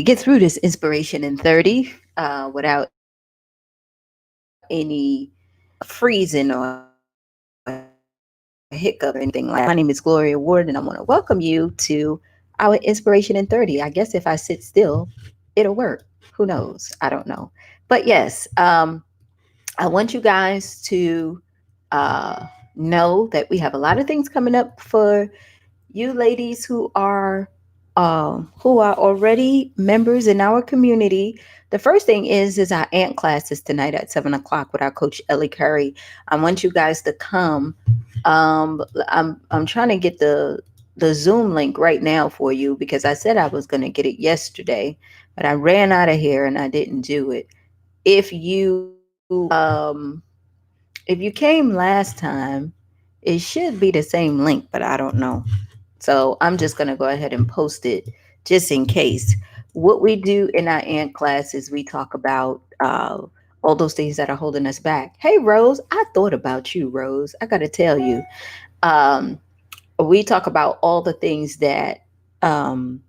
get through this inspiration in 30 without any freezing or hiccup or anything like that. My name is Gloria Ward, and I want to welcome you to our inspiration in 30. I guess if I sit still, it'll work. Who knows? I don't know. But yes, I want you guys to uh, know that we have a lot of things coming up for you ladies who are already members in our community. The first thing is our ant classes tonight at 7 o'clock with our coach Ellie Curry. I want you guys to come. I'm trying to get the Zoom link right now for you because I said I was going to get it yesterday, but I ran out of here and I didn't do it. If you came last time, it should be the same link, but I don't know. So I'm just going to go ahead and post it just in case. What we do in our ANT class is we talk about all those things that are holding us back. Hey, Rose, I thought about you, Rose. I got to tell you. Um, we talk about all the things um,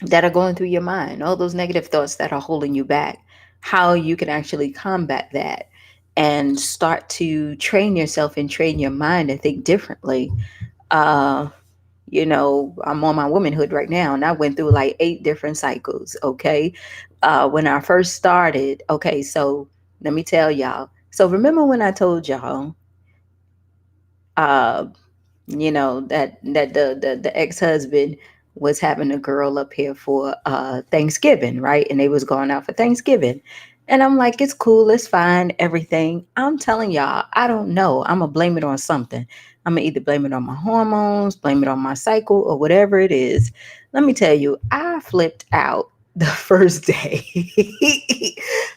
that are going through your mind, all those negative thoughts that are holding you back, how you can actually combat that and start to train yourself and train your mind to think differently. Uh, I'm on my womanhood right now, and I went through like 8 different cycles. Okay. When I first started, okay, so let me tell y'all. So remember when I told y'all, uh, that the ex-husband was having a girl up here for Thanksgiving, right? And they was going out for Thanksgiving. And I'm like, it's cool, it's fine, everything. I'm telling y'all, I don't know. I'm gonna blame it on something. I'm gonna either blame it on my hormones, blame it on my cycle, or whatever it is. Let me tell you, I flipped out the first day.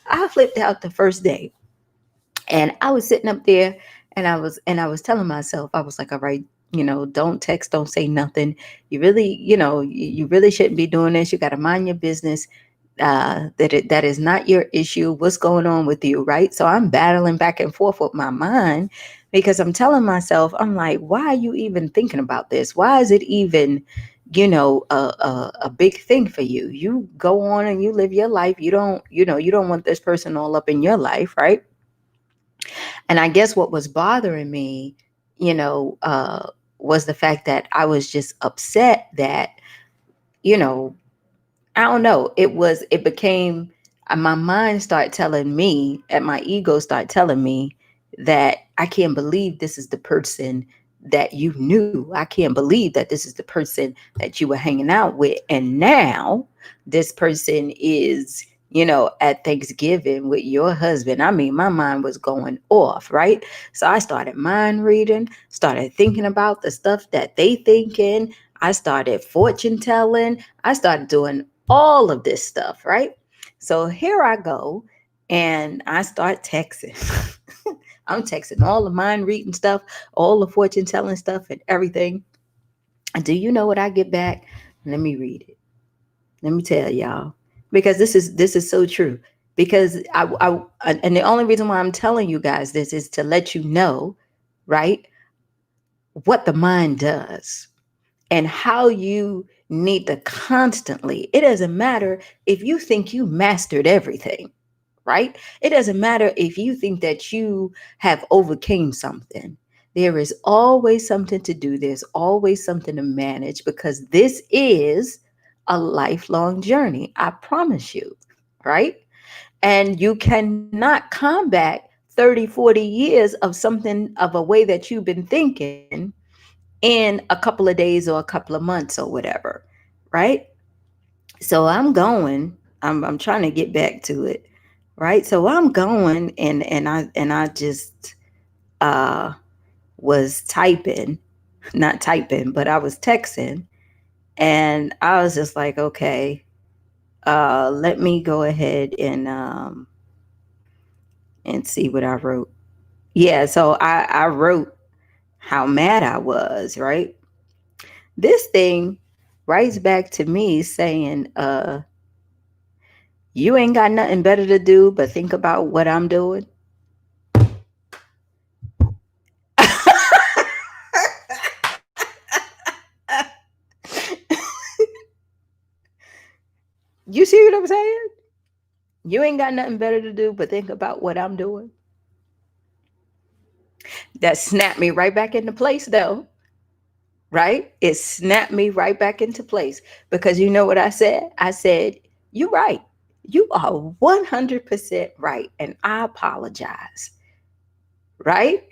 I flipped out the first day. And I was sitting up there and I was telling myself, I was like, all right, don't text, don't say nothing. You really, you really shouldn't be doing this. You got to mind your business. That is not your issue. What's going on with you, right? So I'm battling back and forth with my mind because I'm telling myself, I'm like, why are you even thinking about this? Why is it even, a big thing for you? You go on and you live your life. You don't want this person all up in your life, right? And I guess what was bothering me, you know, uh, was the fact that I was just upset that, you know, I don't know. It became, my mind started telling me, and my ego started telling me that I can't believe this is the person that you knew. I can't believe that this is the person that you were hanging out with. And now this person is, at Thanksgiving with your husband. I mean, my mind was going off, right? So I started mind reading, started thinking about the stuff that they thinking. I started fortune telling. I started doing all of this stuff, right? So here I go and I start texting. I'm texting all the mind reading stuff, all the fortune telling stuff, and everything. And do you know what I get back? Let me read it. Let me tell y'all, because this is so true. Because and the only reason why I'm telling you guys this is to let you know, right, what the mind does and how you need to constantly. It doesn't matter if you think you mastered everything, right? It doesn't matter if you think that you have overcame something. There is always something to do. There's always something to manage because this is a lifelong journey. I promise you, right? And you cannot combat 30, 40 years of something of a way that you've been thinking in a couple of days or a couple of months or whatever, right? So I'm trying to get back to it, right? So I'm going and I just uh was typing, not typing, but I was texting, and I was just like, okay, let me go ahead and see what I wrote. Yeah, so I wrote how mad I was, right? This thing writes back to me saying, you ain't got nothing better to do but think about what I'm doing. You see what I'm saying? You ain't got nothing better to do but think about what I'm doing. That snapped me right back into place, though, right? It snapped me right back into place because you know what I said? I said, "You're right. You are 100% right. And I apologize." Right?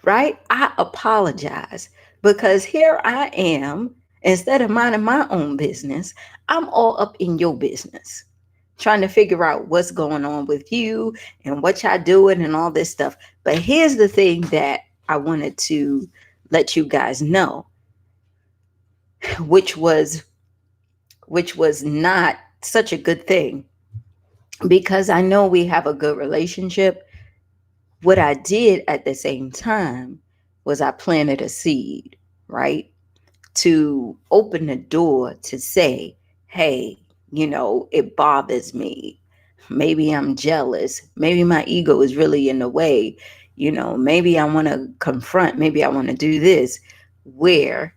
Right? I apologize because here I am, instead of minding my own business, I'm all up in your business, trying to figure out what's going on with you and what y'all doing and all this stuff. But here's the thing that I wanted to let you guys know, which was not such a good thing because I know we have a good relationship. What I did at the same time was I planted a seed, right? To open the door to say, hey, it bothers me. Maybe I'm jealous. Maybe my ego is really in the way. Maybe I want to confront. Maybe I want to do this. Where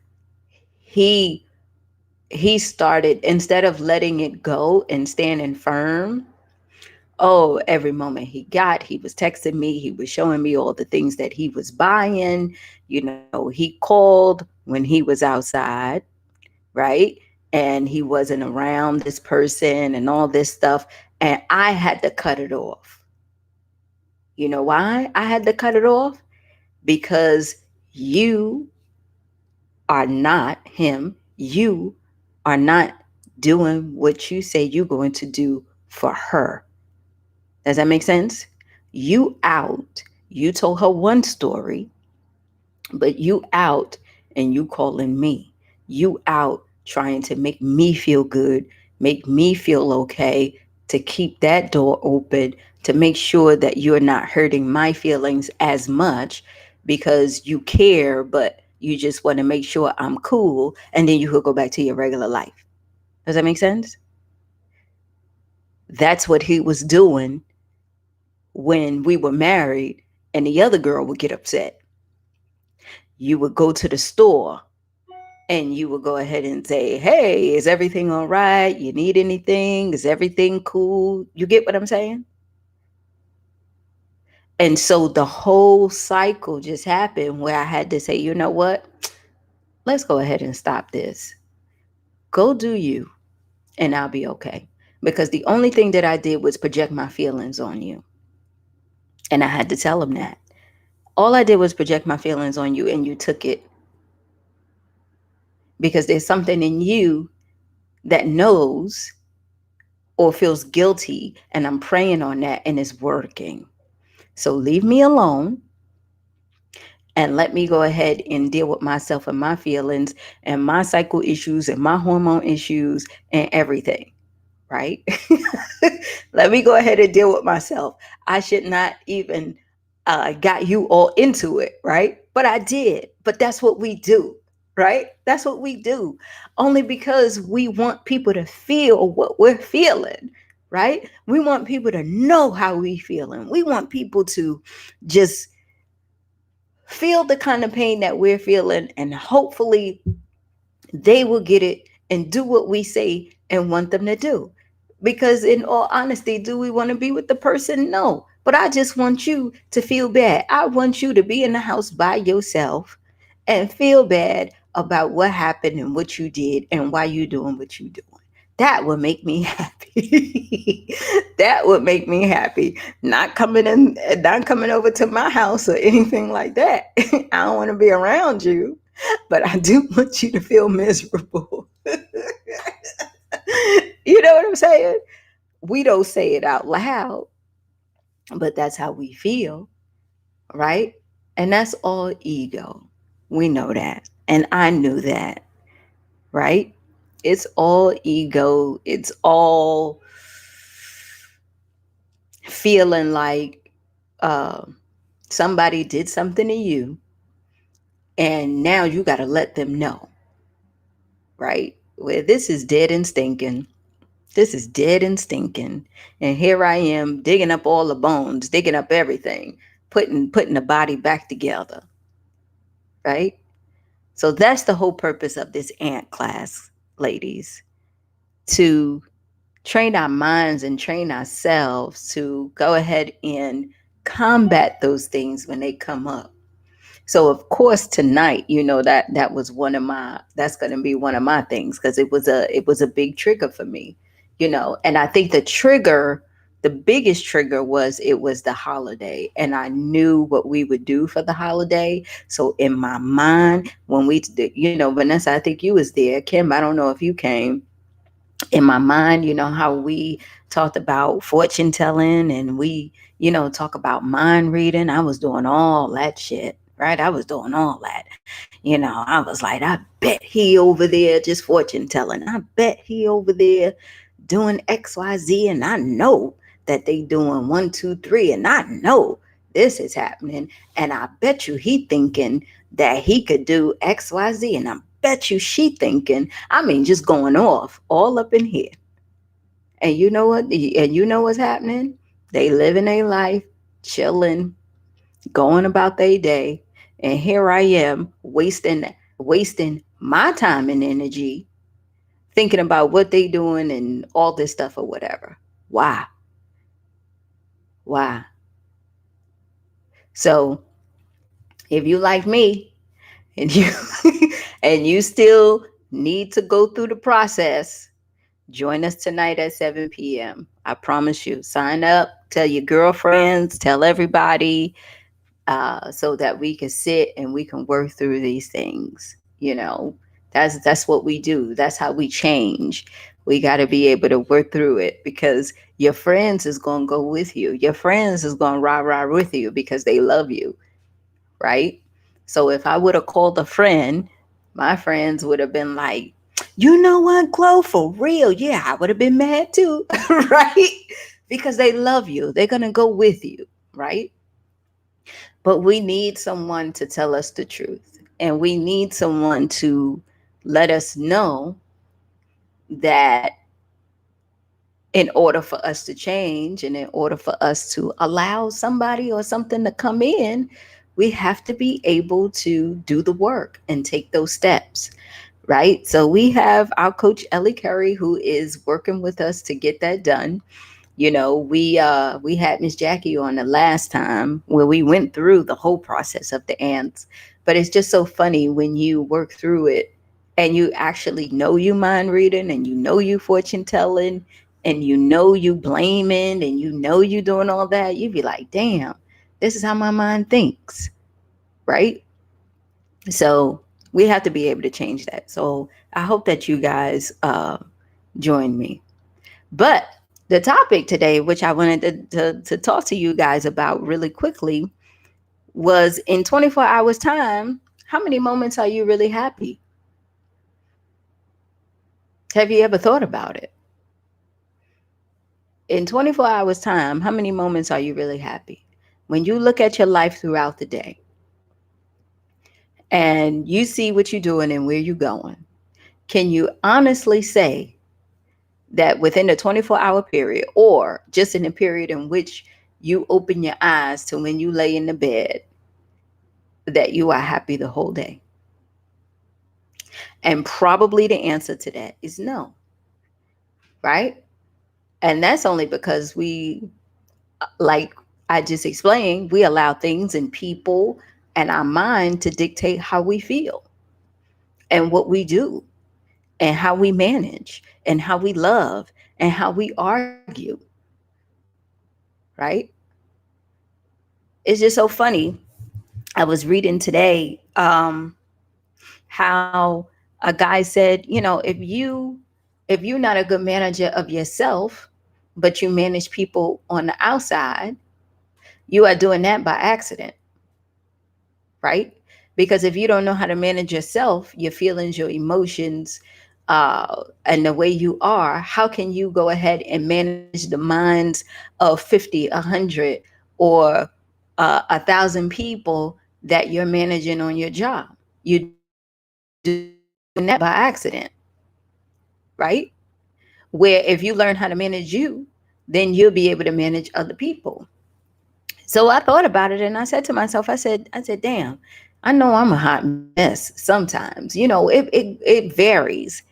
he he started, instead of letting it go and standing firm. Oh, every moment he was texting me, he was showing me all the things that he was buying. He called when he was outside, right? And he wasn't around this person and all this stuff. And I had to cut it off. You know why I had to cut it off? Because you are not him. You are not doing what you say you're going to do for her. Does that make sense? You out. You told her one story, but you out and you calling me. You out trying to make me feel good, make me feel okay, to keep that door open, to make sure that you're not hurting my feelings as much because you care, but you just want to make sure I'm cool. And then you could go back to your regular life. Does that make sense? That's what he was doing when we were married, and the other girl would get upset. You would go to the store and you would go ahead and say, hey, is everything all right? You need anything? Is everything cool? You get what I'm saying? And so the whole cycle just happened where I had to say, you know what? Let's go ahead and stop this. Go do you, and I'll be okay. Because the only thing that I did was project my feelings on you. And I had to tell him that. All I did was project my feelings on you, and you took it because there's something in you that knows or feels guilty, and I'm praying on that and it's working. So leave me alone and let me go ahead and deal with myself and my feelings and my cycle issues and my hormone issues and everything, right? Let me go ahead and deal with myself. I should not even got you all into it, right? But I did. But that's what we do, right? That's what we do. Only because we want people to feel what we're feeling, right? We want people to know how we feeling. We want people to just feel the kind of pain that we're feeling, and hopefully they will get it and do what we say and want them to do. Because, in all honesty, do we want to be with the person? No. But I just want you to feel bad. I want you to be in the house by yourself and feel bad about what happened and what you did and why you're doing what you're doing. That would make me happy. That would make me happy. Not coming over to my house or anything like that. I don't want to be around you, but I do want you to feel miserable. You know what I'm saying? We don't say it out loud, but that's how we feel, right? And that's all ego. We know that. And I knew that, right? It's all ego. It's all feeling like uh, somebody did something to you, and now you got to let them know, right? Well, this is dead and stinking. This is dead and stinking. And here I am digging up all the bones, digging up everything, putting the body back together, right? So that's the whole purpose of this ant class, ladies. to train our minds and train ourselves to go ahead and combat those things when they come up. So of course tonight, that was one of my that's going to be one of my things, because it was a big trigger for me, and I think the biggest trigger was it was the holiday, and I knew what we would do for the holiday. So in my mind, when we did, Vanessa, I think you was there. Kim, I don't know if you came. In my mind, how we talked about fortune telling, and we, talk about mind reading. I was doing all that shit, right? I was doing all that. I was like, I bet he over there just fortune telling. I bet he over there doing XYZ, and I know that they doing one, two, three, and I know this is happening. And I bet you he thinking that he could do XYZ, and I bet you she thinking, I mean, just going off all up in here. And you know what? And you know what's happening? They living their life, chilling, going about their day, and here I am wasting my time and energy thinking about what they doing and all this stuff or whatever. Why? Why? So if you like me, and you and you still need to go through the process, join us tonight at 7 p.m. I promise you. Sign up, tell your girlfriends, tell everybody, so that we can sit and we can work through these things. That's what we do. That's how we change. We got to be able to work through it, because your friends is going to go with you. Your friends is going to rah with you because they love you, right? So if I would have called a friend, my friends would have been like, you know what, Glow, for real? Yeah, I would have been mad too, right? Because they love you. They're going to go with you, right? But we need someone to tell us the truth. And we need someone to let us know that in order for us to change, and in order for us to allow somebody or something to come in, we have to be able to do the work and take those steps, right? So we have our coach Ellie Curry, who is working with us to get that done. We had Miss Jackie on the last time where we went through the whole process of the ants. But it's just so funny when you work through it and you actually know you mind reading, and you know you fortune telling, and you know you blaming, and you know you doing all that. You be like, damn, this is how my mind thinks, right? So we have to be able to change that. So I hope that you guys join me. But the topic today, which I wanted to talk to you guys about really quickly, was in 24 hours time, how many moments are you really happy? Have you ever thought about it? In 24 hours time, how many moments are you really happy? When you look at your life throughout the day and you see what you're doing and where you're going, can you honestly say that within the 24-hour period, or just in the period in which you open your eyes to when you lay in the bed, that you are happy the whole day? And probably the answer to that is no, right? And that's only because we, like I just explained, we allow things and people and our mind to dictate how we feel and what we do and how we manage and how we love and how we argue, right? It's just so funny. I was reading today how a guy said, if you're not a good manager of yourself, but you manage people on the outside, you are doing that by accident, right? Because if you don't know how to manage yourself, your feelings, your emotions, and the way you are, how can you go ahead and manage the minds of 50, 100, or 1,000 people that you're managing on your job? You're doing that by accident, right? Where if you learn how to manage you, then you'll be able to manage other people. So I thought about it and I said to myself, I said, damn, I know I'm a hot mess sometimes. It varies.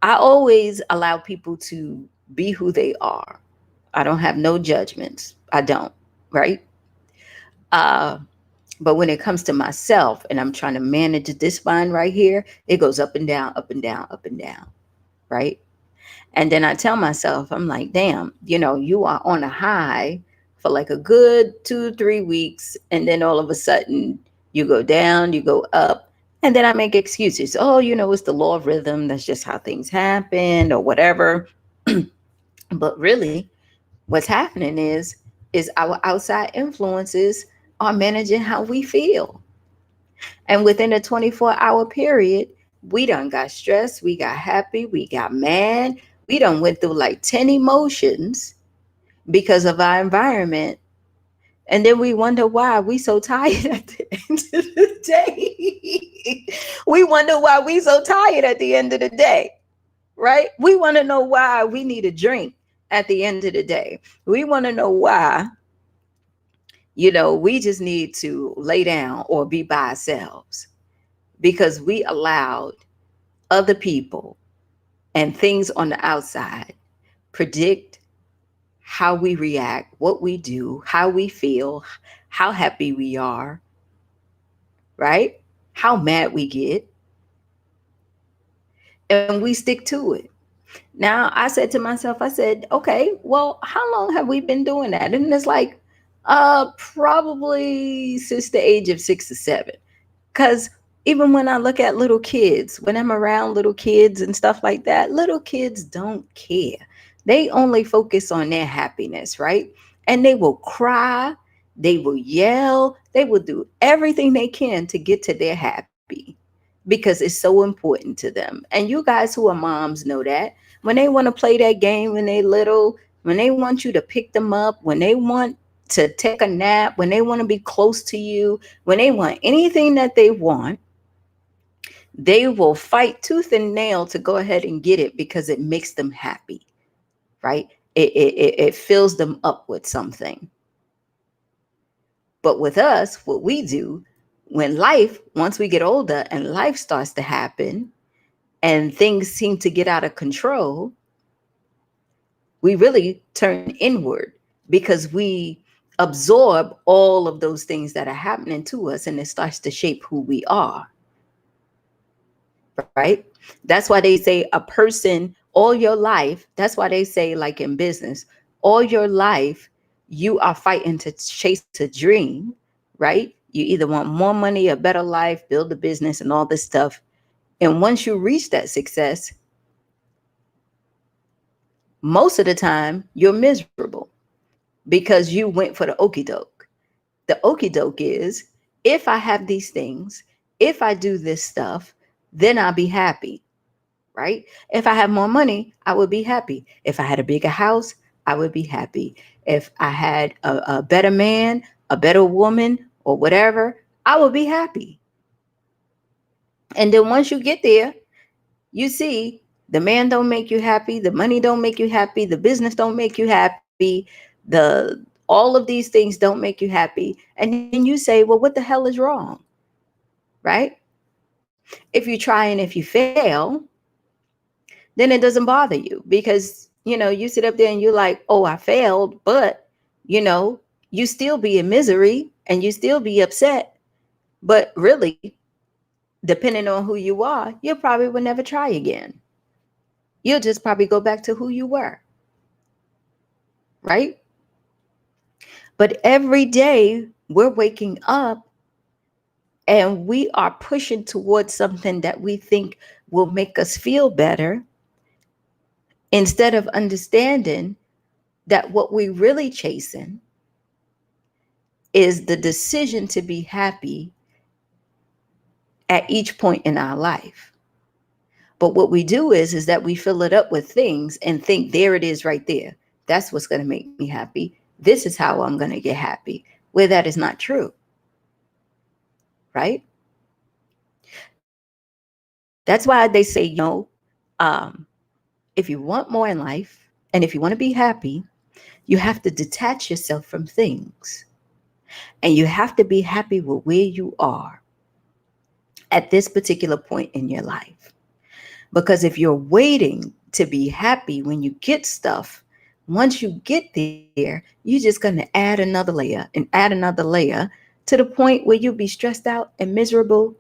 I always allow people to be who they are. I don't have no judgments. I don't, right? Uh, but when it comes to myself and I'm trying to manage this spine right here, it goes up and down, up and down, up and down, right? And then I tell myself, I'm like, damn, you are on a high for like a good 2, 3 weeks. And then all of a sudden you go down, you go up. And then I make excuses. Oh, it's the law of rhythm. That's just how things happen or whatever. But really, what's happening is our outside influences are managing how we feel. And within a 24-hour period, we done got stressed, we got happy, we got mad, we done went through like 10 emotions because of our environment. And then we wonder why we so tired at the end of the day. We wonder why we so tired at the end of the day, right? We want to know why we need a drink at the end of the day. We want to know why, we just need to lay down or be by ourselves because we allowed other people and things on the outside predict how we react, what we do, how we feel, how happy we are, right? How mad we get, and we stick to it. Now, I said to myself, I said, okay, well, how long have we been doing that? And it's like, probably since the age of 6 or 7. Because even when I look at little kids, when I'm around little kids and stuff like that, little kids don't care. They only focus on their happiness, right? And they will cry, they will yell, they will do everything they can to get to their happy because it's so important to them. And you guys who are moms know that. When they want to play that game when they little, when they want you to pick them up, when they want to take a nap, when they want to be close to you, when they want anything that they want, they will fight tooth and nail to go ahead and get it because it makes them happy, right? It fills them up with something. But with us, what we do when life, once we get older and life starts to happen and things seem to get out of control, we really turn inward because we absorb all of those things that are happening to us and it starts to shape who we are, right? That's why they say a person all your life, that's why they say, like in business, all your life, you are fighting to chase a dream, right? You either want more money, a better life, build a business, and all this stuff. And once you reach that success, most of the time you're miserable because you went for the okey doke. The okey doke is if I have these things, if I do this stuff, then I'll be happy, right? If I have more money, I would be happy. If I had a bigger house, I would be happy. If I had a better man, a better woman, or whatever, I would be happy. And then once you get there, you see the man don't make you happy, the money don't make you happy, the business don't make you happy, the all of these things don't make you happy. And then you say, well, what the hell is wrong? Right? If you try and if you fail, then it doesn't bother you because you sit up there and you're like, oh, I failed, but you still be in misery and you still be upset. But really, depending on who you are, you probably will never try again. You'll just probably go back to who you were, right? But every day we're waking up and we are pushing towards something that we think will make us feel better instead of understanding that what we really chasing is the decision to be happy at each point in our life. But what we do is that we fill it up with things and think there it is right there. That's what's going to make me happy. This is how I'm going to get happy, where that is not true, right? That's why they say, if you want more in life and if you want to be happy, you have to detach yourself from things and you have to be happy with where you are at this particular point in your life. Because if you're waiting to be happy when you get stuff, once you get there, you're just going to add another layer and add another layer to the point where you'll be stressed out and miserable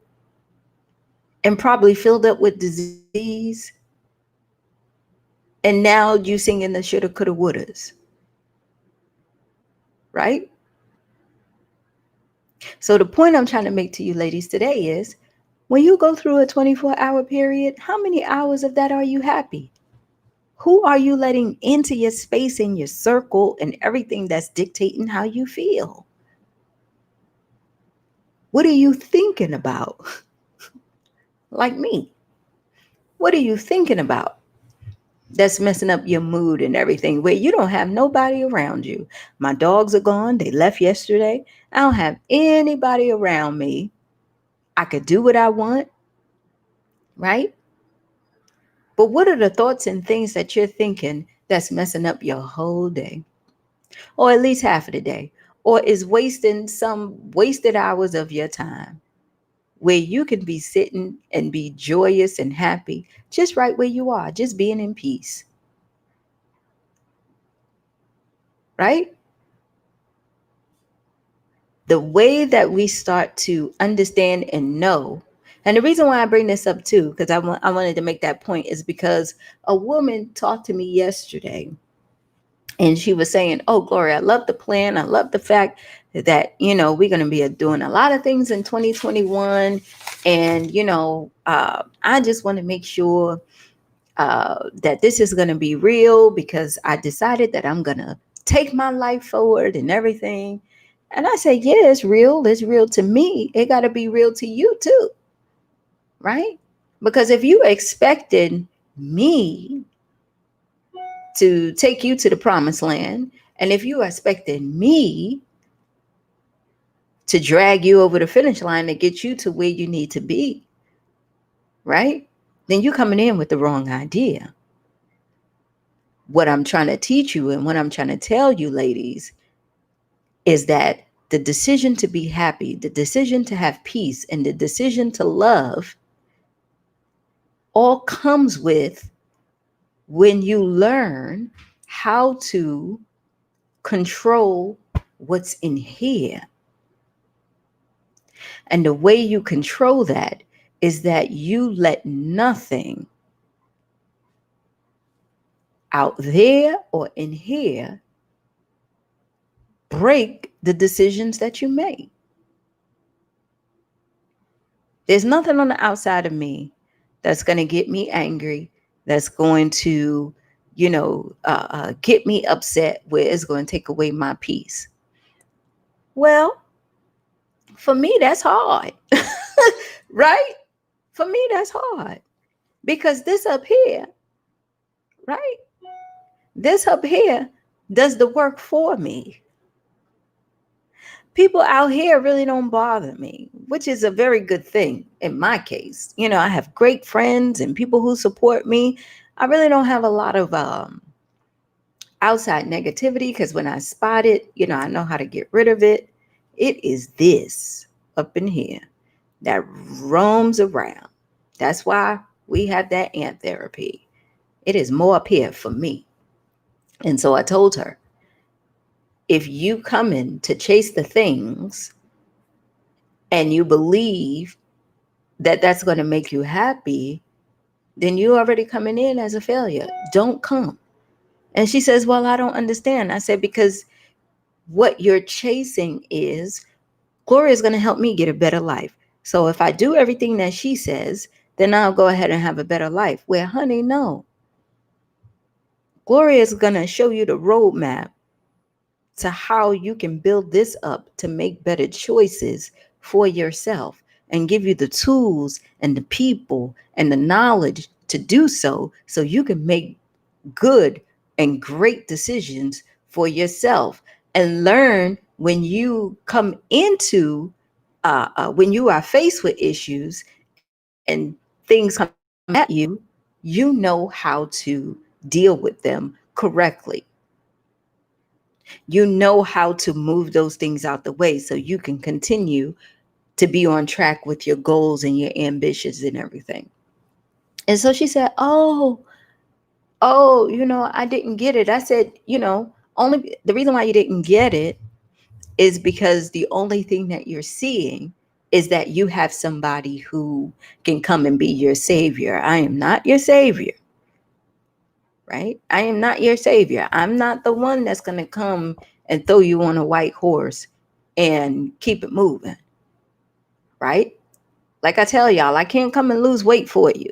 and probably filled up with disease. And now you singing the shoulda, coulda, wouldas, right? So the point I'm trying to make to you ladies today is when you go through a 24-hour period, how many hours of that are you happy? Who are you letting into your space and your circle and everything that's dictating how you feel? What are you thinking about? Like me. What are you thinking about that's messing up your mood and everything where you don't have nobody around you? My dogs are gone. They left yesterday. I don't have anybody around me. I could do what I want, right? But what are the thoughts and things that you're thinking that's messing up your whole day? Or at least half of the day? Or is wasting some wasted hours of your time where you can be sitting and be joyous and happy just right where you are, just being in peace, right? The way that we start to understand and know, and the reason why I bring this up too, because I wanted to make that point, is because a woman talked to me yesterday and she was saying, "Oh, Gloria, I love the plan. I love the fact that we're going to be doing a lot of things in 2021, and I just want to make sure that this is going to be real because I decided that I'm going to take my life forward and everything." And I said, "Yeah, it's real. It's real to me. It got to be real to you too, right? Because if you expected me to take you to the promised land, and if you expected me to drag you over the finish line to get you to where you need to be, right? Then you're coming in with the wrong idea." What I'm trying to teach you and what I'm trying to tell you, ladies, is that the decision to be happy, the decision to have peace, and the decision to love all comes with when you learn how to control what's in here. And the way you control that is that you let nothing out there or in here break the decisions that you make. There's nothing on the outside of me that's going to get me angry, that's going to, get me upset, where it's going to take away my peace. Well, for me, that's hard, right? For me, that's hard because this up here, right? This up here does the work for me. People out here really don't bother me, which is a very good thing in my case. I have great friends and people who support me. I really don't have a lot of outside negativity because when I spot it, I know how to get rid of it. It is this up in here that roams around. That's why we have that ant therapy. It is more up here for me. And so I told her, if you come in to chase the things and you believe that that's going to make you happy, then you already coming in as a failure. Don't come. And she says, "Well, I don't understand." I said, "Because what you're chasing is Gloria is going to help me get a better life. So if I do everything that she says, then I'll go ahead and have a better life." Well, honey, no. Gloria is going to show you the roadmap to how you can build this up to make better choices for yourself and give you the tools and the people and the knowledge to do so you can make good and great decisions for yourself and learn when you come into when you are faced with issues and things come at you know how to deal with them correctly. You know how to move those things out the way so you can continue to be on track with your goals and your ambitions and everything. And so she said, oh, I didn't get it. I said, only the reason why you didn't get it is because the only thing that you're seeing is that you have somebody who can come and be your savior. I am not your savior, right? I am not your savior. I'm not the one that's going to come and throw you on a white horse and keep it moving, right? Like I tell y'all, I can't come and lose weight for you.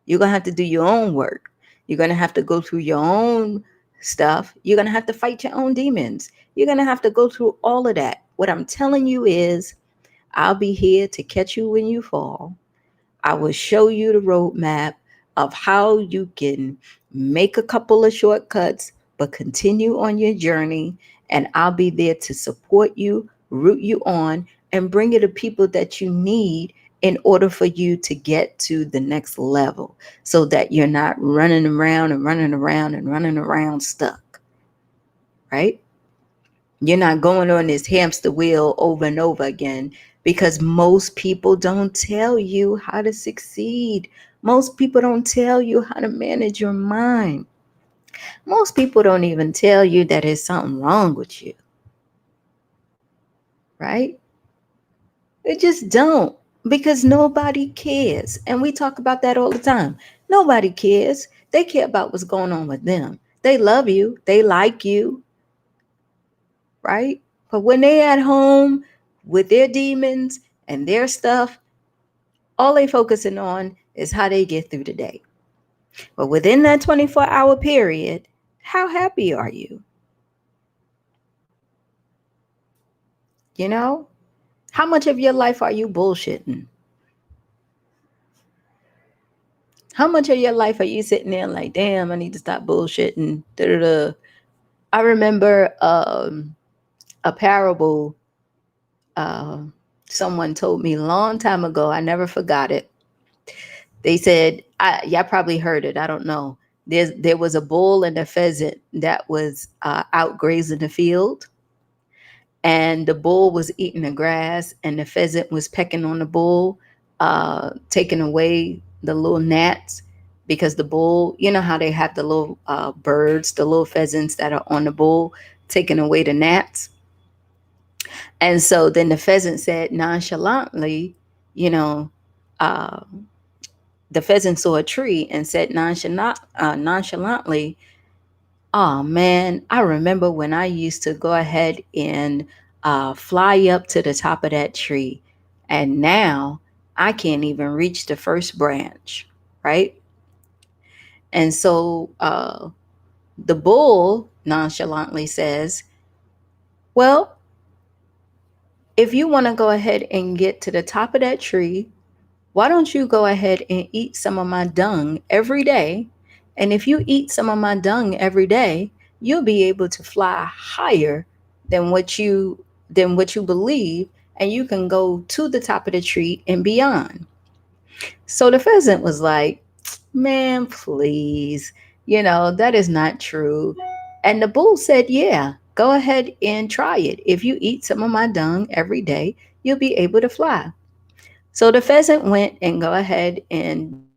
You're going to have to do your own work. You're going to have to go through your own stuff. You're going to have to fight your own demons. You're going to have to go through all of that. What I'm telling you is, I'll be here to catch you when you fall. I will show you the roadmap of how you can make a couple of shortcuts, but continue on your journey. And I'll be there to support you, root you on, and bring you the people that you need in order for you to get to the next level so that you're not running around and running around and running around stuck, right? You're not going on this hamster wheel over and over again because most people don't tell you how to succeed. Most people don't tell you how to manage your mind. Most people don't even tell you that there's something wrong with you, right? They just don't, because nobody cares. And we talk about that all the time. Nobody cares. They care about what's going on with them. They love you, they like you, right? But when they at home with their demons and their stuff, all they focusing on is how they get through the day. But within that 24-hour period, how happy are you? You know? How much of your life are you bullshitting? How much of your life are you sitting there like, damn, I need to stop bullshitting? Da-da-da. I remember a parable uh, someone told me a long time ago. I never forgot it. They said, y'all probably heard it. I don't know. There was a bull and a pheasant that was out grazing the field, and the bull was eating the grass, and the pheasant was pecking on the bull, taking away the little gnats, because the bull, you know how they have the little birds, the little pheasants that are on the bull, taking away the gnats. And so then the pheasant said nonchalantly, you know, uh, the pheasant saw a tree and said nonchalantly, oh man, I remember when I used to go ahead and fly up to the top of that tree, and now I can't even reach the first branch, right? And so the bull nonchalantly says, well, if you want to go ahead and get to the top of that tree, why don't you go ahead and eat some of my dung every day? And if you eat some of my dung every day, you'll be able to fly higher than what you believe, and you can go to the top of the tree and beyond. So the pheasant was like, man, please, that is not true. And the bull said, yeah, go ahead and try it. If you eat some of my dung every day, you'll be able to fly. So the pheasant went and go ahead and,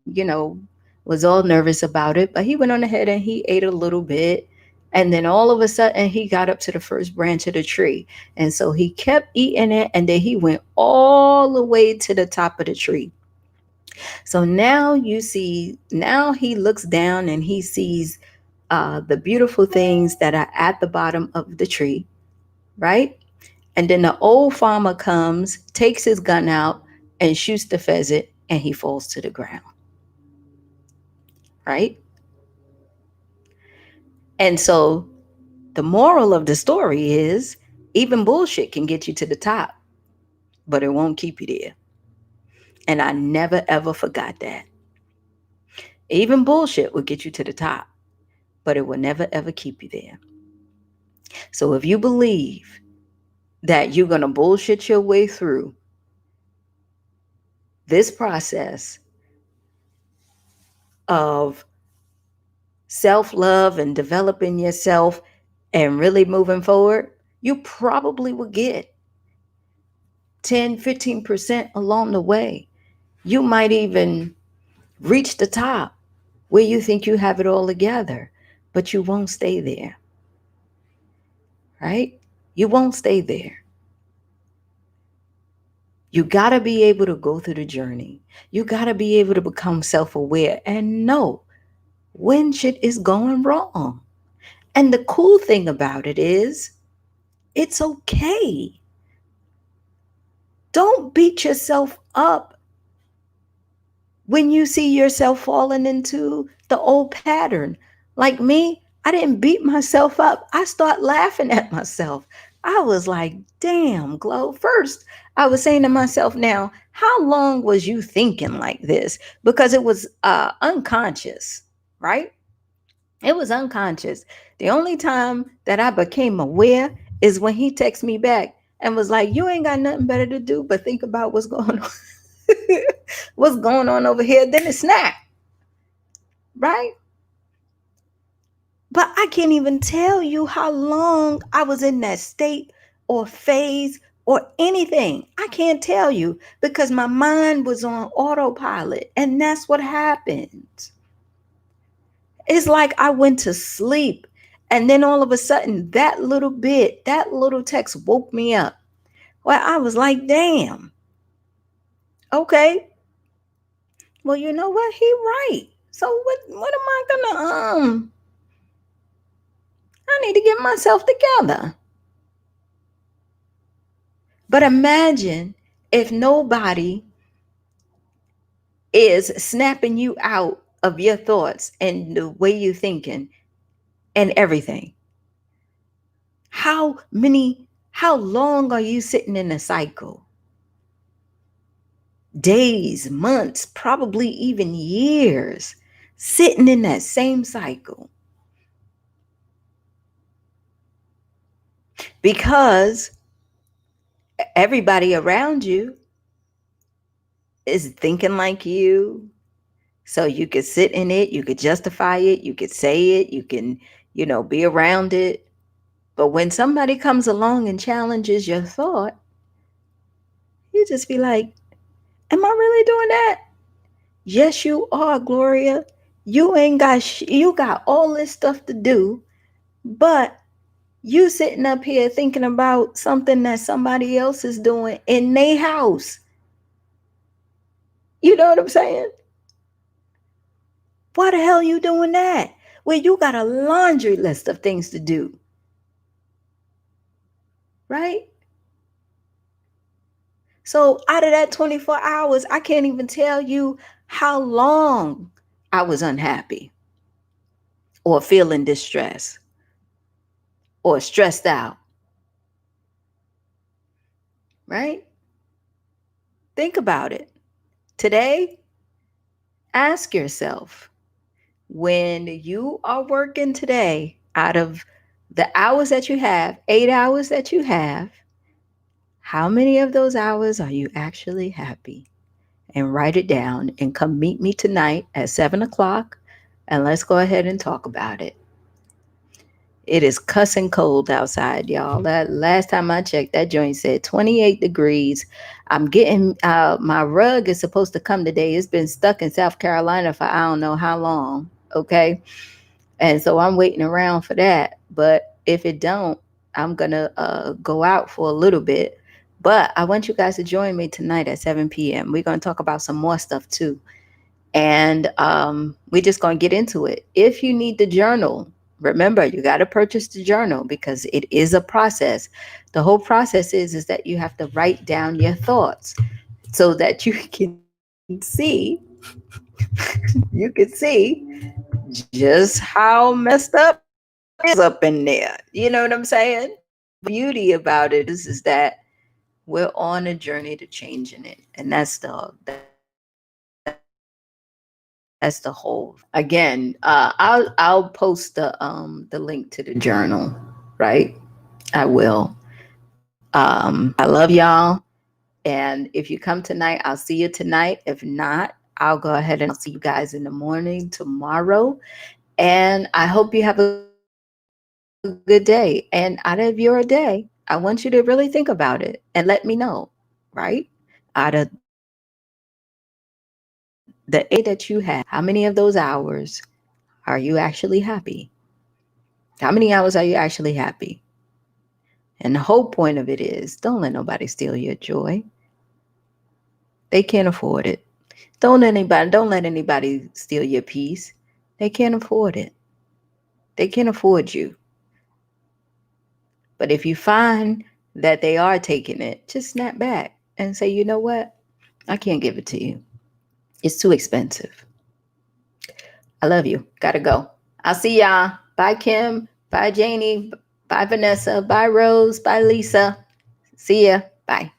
was all nervous about it, but he went on ahead and he ate a little bit. And then all of a sudden he got up to the first branch of the tree. And so he kept eating it, and then he went all the way to the top of the tree. So now he looks down and he sees the beautiful things that are at the bottom of the tree, right? And then the old farmer comes, takes his gun out, and shoots the pheasant, and he falls to the ground, right? And so the moral of the story is, even bullshit can get you to the top, but it won't keep you there. And I never ever forgot that. Even bullshit will get you to the top, but it will never ever keep you there. So if you believe that you're going to bullshit your way through this process of self love and developing yourself and really moving forward, you probably will get 10, 15% along the way. You might even reach the top where you think you have it all together, but you won't stay there, right? You won't stay there. You got to be able to go through the journey. You got to be able to become self aware and know when shit is going wrong. And the cool thing about it is, it's okay. Don't beat yourself up when you see yourself falling into the old pattern. Like me, I didn't beat myself up. I start laughing at myself. I was like, damn, Glow. First, I was saying to myself, now, how long was you thinking like this? Because it was unconscious, right? It was unconscious. The only time that I became aware is when he texted me back and was like, you ain't got nothing better to do but think about what's going on. What's going on over here? Then it snapped, right? But I can't even tell you how long I was in that state or phase or anything. I can't tell you because my mind was on autopilot. And that's what happens. It's like I went to sleep. And then all of a sudden, that little bit, that little text woke me up. Well, I was like, damn. Okay. Well, you know what? He right. So what am I gonna I need to get myself together. But imagine if nobody is snapping you out of your thoughts and the way you're thinking and everything. How long are you sitting in a cycle? Days, months, probably even years, sitting in that same cycle. Because everybody around you is thinking like you. So you could sit in it, you could justify it, you could say it, you can, be around it. But when somebody comes along and challenges your thought, you just be like, am I really doing that? Yes, you are, Gloria. You got all this stuff to do, but you sitting up here thinking about something that somebody else is doing in their house. You know what I'm saying? Why the hell you doing that? Well, you got a laundry list of things to do, right? So out of that 24 hours, I can't even tell you how long I was unhappy or feeling distressed or stressed out, right? Think about it. Today, ask yourself, when you are working today, out of the hours that you have, 8 hours that you have, how many of those hours are you actually happy? And write it down and come meet me tonight at 7 o'clock and let's go ahead and talk about it. It is cussing cold outside, y'all. That last time I checked, that joint said 28 degrees. I'm getting my rug is supposed to come today. It's been stuck in South Carolina for I don't know how long. Okay. And so I'm waiting around for that. But if it don't, I'm gonna go out for a little bit. But I want you guys to join me tonight at 7 p.m. We're gonna talk about some more stuff too. And we're just gonna get into it. If you need the journal, remember you got to purchase the journal because it is a process. The whole process is that you have to write down your thoughts so that you can see you can see just how messed up is up in there. You know what I'm saying? Beauty about it is that we're on a journey to changing it, and that's the whole. Again, I'll post the link to the journal, right? I will. I love y'all. And if you come tonight, I'll see you tonight. If not, I'll go ahead and I'll see you guys in the morning tomorrow. And I hope you have a good day. And out of your day, I want you to really think about it and let me know, right? Out of the that you have, how many of those hours are you actually happy? How many hours are you actually happy? And the whole point of it is don't let nobody steal your joy. They can't afford it. Don't let anybody steal your peace. They can't afford it. They can't afford you. But if you find that they are taking it, just snap back and say, you know what? I can't give it to you. It's too expensive. I love you. Gotta go. I'll see y'all. Bye, Kim. Bye, Janie. Bye, Vanessa. Bye, Rose. Bye, Lisa. See ya. Bye.